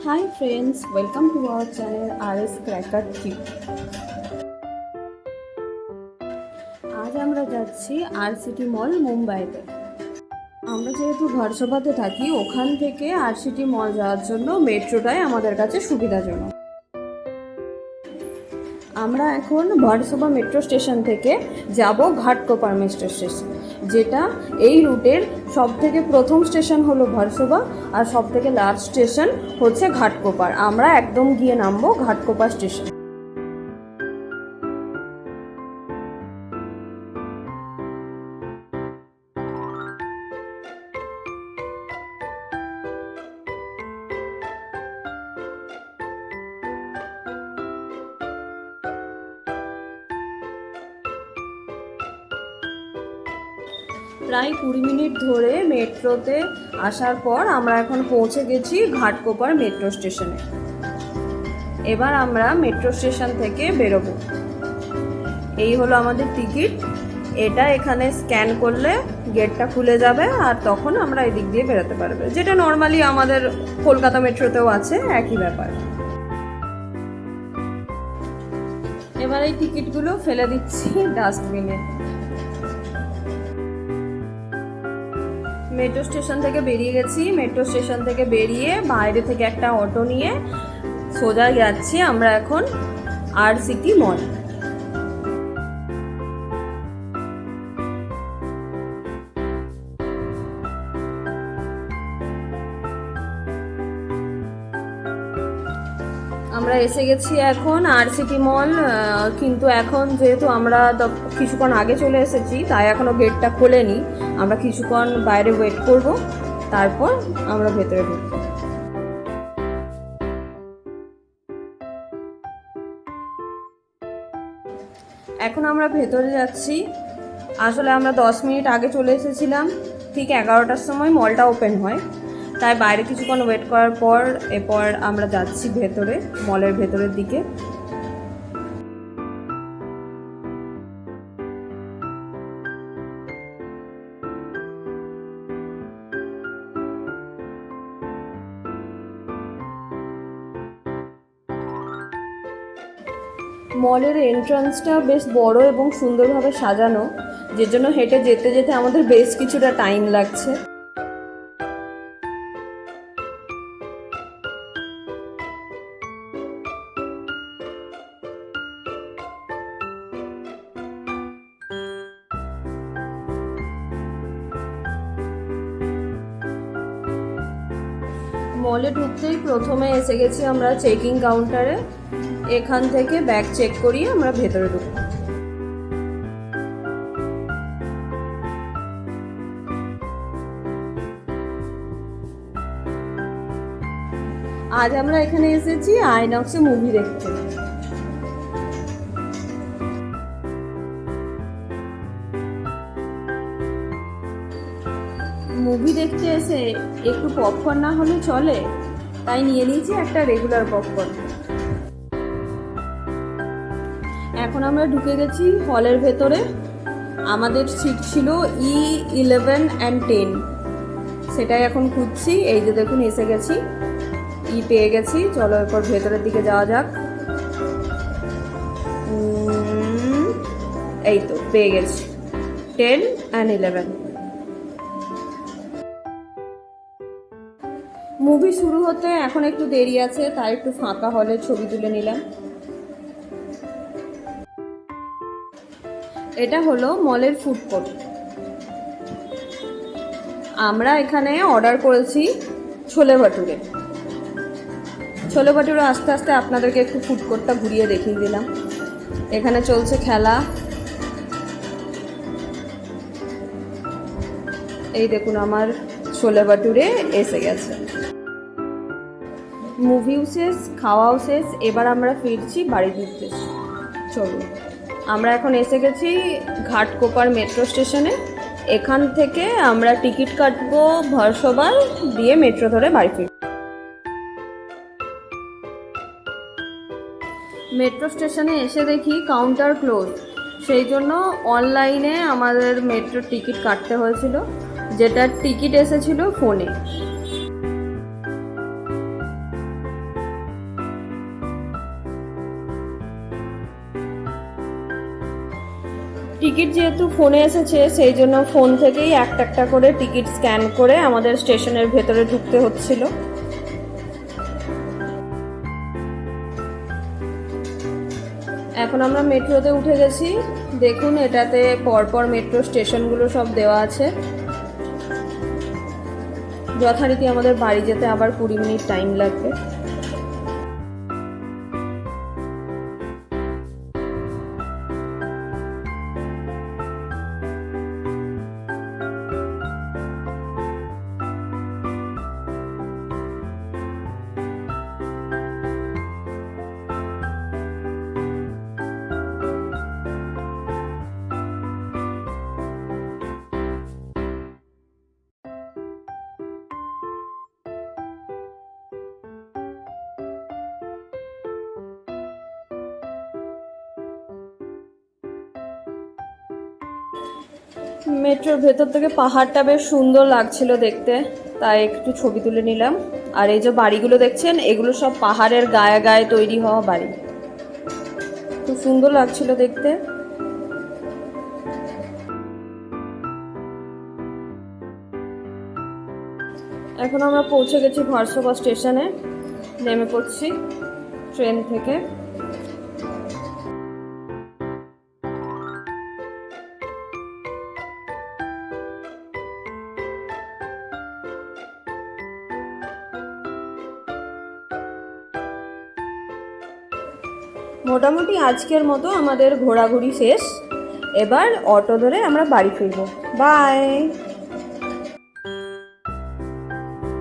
Hi friends, welcome to our channel RS Cracker Tube. আজ আমরা যাচ্ছি RCT মল মুম্বাইতে। আমরা যেহেতু ভার্সোভাতে থাকি, ওখান থেকে RCT মল যাওয়ার জন্য মেট্রোটাই আমাদের কাছে সুবিধাজনক। আমরা এখন ভার্সোভা মেট্রো স্টেশন থেকে যাব ঘাটকোপার মেট্রো স্টেশন, যেটা এই রুটের সবথেকে প্রথম স্টেশন হলো ভার্সোভা আর সবথেকে লাস্ট স্টেশন হচ্ছে ঘাটকোপার। আমরা একদম গিয়ে নামবো ঘাটকোপার স্টেশন। প্রায় 20 মিনিট ধরে মেট্রোতে আসার পর আমরা এখন পৌঁছে গেছি ঘাটকোপার মেট্রো স্টেশনে। এবার আমরা মেট্রো স্টেশন থেকে বেরোবো। এই হলো আমাদের টিকিট। এটা এখানে স্ক্যান করলে গেটটা খুলে যাবে আর তখন আমরা এদিক দিয়ে বেরোতে পারবে, যেটা নর্মালি আমাদের কলকাতা মেট্রোতেও আছে, একই ব্যাপার। এবার এই টিকিটগুলো ফেলে দিচ্ছি ডাস্টবিনে। মেট্রো স্টেশন থেকে বেরিয়ে গেছি। মেট্রো স্টেশন থেকে বেরিয়ে বাইরে থেকে একটা অটো নিয়ে সোজা যাচ্ছি আমরা এখন RCT মল। আমরা এসে গেছি এখন RCT মল, কিন্তু এখন যেহেতু আমরা কিছুক্ষণ আগে চলে এসেছি তাই এখনও গেটটা খোলেনি। আমরা কিছুক্ষণ বাইরে ওয়েট করব, তারপর আমরা ভেতরে ঢুকবো। এখন আমরা ভেতরে যাচ্ছি। আসলে আমরা 10 মিনিট আগে চলে এসেছিলাম, ঠিক 11টার সময় মলটা ওপেন হয়, তাই বাইরে কিছুক্ষণ ওয়েট করার পর এরপর আমরা যাচ্ছি ভেতরে, মলের ভেতরের দিকে। মলের এন্ট্রান্সটা বেশ বড় এবং সুন্দরভাবে সাজানো, যে জন্য হেঁটে যেতে যেতে আমাদের বেশ কিছুটা টাইম লাগছে। মলে ঢুকতেই প্রথমে এসে গেছি আমরা চেকিং কাউন্টারে। এখান থেকে ব্যাগ চেক করিয়ে আমরা ভেতরে ঢুকব। আজ আমরা এখানে এসেছি আইনক্সে মুভি দেখতে। মুভি দেখতে এসে একটু পপকর্ন না হলে চলে, তাই নিয়ে নিয়েছি একটা রেগুলার পপকর্ন। এখন আমরা ঢুকে গেছি হলের ভেতরে। আমাদের সিট ছিল E11 and 10, সেটাই এখন খুঁজছি। এই যে দেখুন এসে গেছি, পেয়ে গেছি। চলো এরপর ভেতরের দিকে যাওয়া যাক। এই তো পেয়ে গেছি 10 and 11। মুভি শুরু হতে এখন একটু দেরি আছে, তাই একটু ফাঁকা হলে ছবি তুলে নিলাম। এটা হলো মলের ফুড কোর্ট। আমরা এখানে অর্ডার করেছি ছোলে ভাটুরে। ছোলে ভাটুরে আস্তে আস্তে আপনাদেরকে একটু ফুড কোর্টটা ঘুরিয়ে দেখিয়ে দিলাম। এখানে চলছে খেলা। এই দেখুন আমার ছোলে ভাটুরে এসে গেছে। মুভিও শেষ, খাওয়াও শেষ, এবার আমরা ফিরছি বাড়ির উদ্দেশ্যে। চলুন, আমরা এখন এসে গেছি ঘাটকোপার মেট্রো স্টেশনে। এখান থেকে আমরা টিকিট কাটবো ভার্সোভার, দিয়ে মেট্রো ধরে বাড়ি ফিরব। মেট্রো স্টেশনে এসে দেখি কাউন্টার ক্লোজ, সেই জন্য অনলাইনে আমাদের মেট্রোর টিকিট কাটতে হয়েছিল, যেটার টিকিট এসেছিল ফোনে। টিকিট যেহেতু ফোনে এসেছে সেই জন্য ফোন থেকেই একটা একটা করে টিকিট স্ক্যান করে আমাদের স্টেশনের ভেতরে ঢুকতে হচ্ছিল। এখন আমরা মেট্রোতে উঠে গেছি। দেখুন এটাতে পরপর মেট্রো স্টেশনগুলো সব দেওয়া আছে। যথারীতি আমাদের বাড়ি যেতে আবার 20 মিনিট টাইম লাগবে। মেট্রোর ভেতর থেকে পাহাড়টা বেশ সুন্দর লাগছিল দেখতে, তাই একটু ছবি তুলে নিলাম। আর এই যে বাড়িগুলো দেখছেন, এগুলো সব পাহাড়ের গায়ে গায়ে তৈরি হওয়া বাড়ি। খুব সুন্দর লাগছিল দেখতে। এখন আমরা পৌঁছে গেছি ভার্সোভা স্টেশনে, নেমে পড়ছি ট্রেন থেকে। মোটামুটি আজকের মতো আমাদের ঘোরাঘুরি শেষ। এবার অটো ধরে আমরা বাড়ি ফিরবো। বাই।